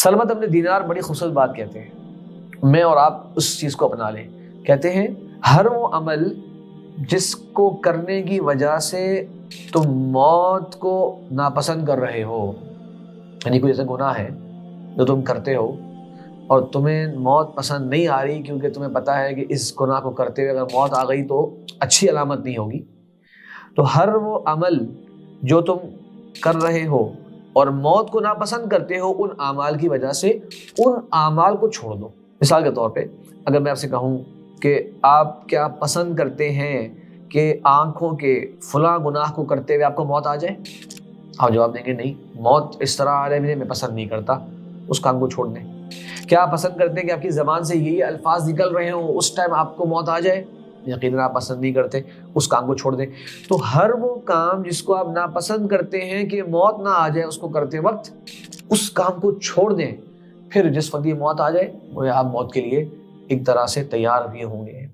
سلمت ابن دینار بڑی خوبصورت بات کہتے ہیں، میں اور آپ اس چیز کو اپنا لیں. کہتے ہیں ہر وہ عمل جس کو کرنے کی وجہ سے تم موت کو ناپسند کر رہے ہو، یعنی کوئی ایسا گناہ ہے جو تم کرتے ہو اور تمہیں موت پسند نہیں آ رہی کیونکہ تمہیں پتہ ہے کہ اس گناہ کو کرتے ہوئے اگر موت آ گئی تو اچھی علامت نہیں ہوگی، تو ہر وہ عمل جو تم کر رہے ہو اور موت کو ناپسند کرتے ہو، ان اعمال کی وجہ سے ان اعمال کو چھوڑ دو. مثال کے طور پہ اگر میں آپ سے کہوں کہ آپ کیا پسند کرتے ہیں کہ آنکھوں کے فلاں گناہ کو کرتے ہوئے آپ کو موت آ جائے، آپ جواب دیں گے نہیں، موت اس طرح آ رہے میں پسند نہیں کرتا، اس کام کو چھوڑ دیں. کیا آپ پسند کرتے ہیں کہ آپ کی زبان سے یہی الفاظ نکل رہے ہوں اس ٹائم آپ کو موت آ جائے؟ یقیناً آپ پسند نہیں کرتے، اس کام کو چھوڑ دیں. تو ہر وہ کام جس کو آپ ناپسند کرتے ہیں کہ موت نہ آ جائے اس کو کرتے وقت، اس کام کو چھوڑ دیں. پھر جس وقت یہ موت آ جائے وہ آپ موت کے لیے ایک طرح سے تیار بھی ہوں گے.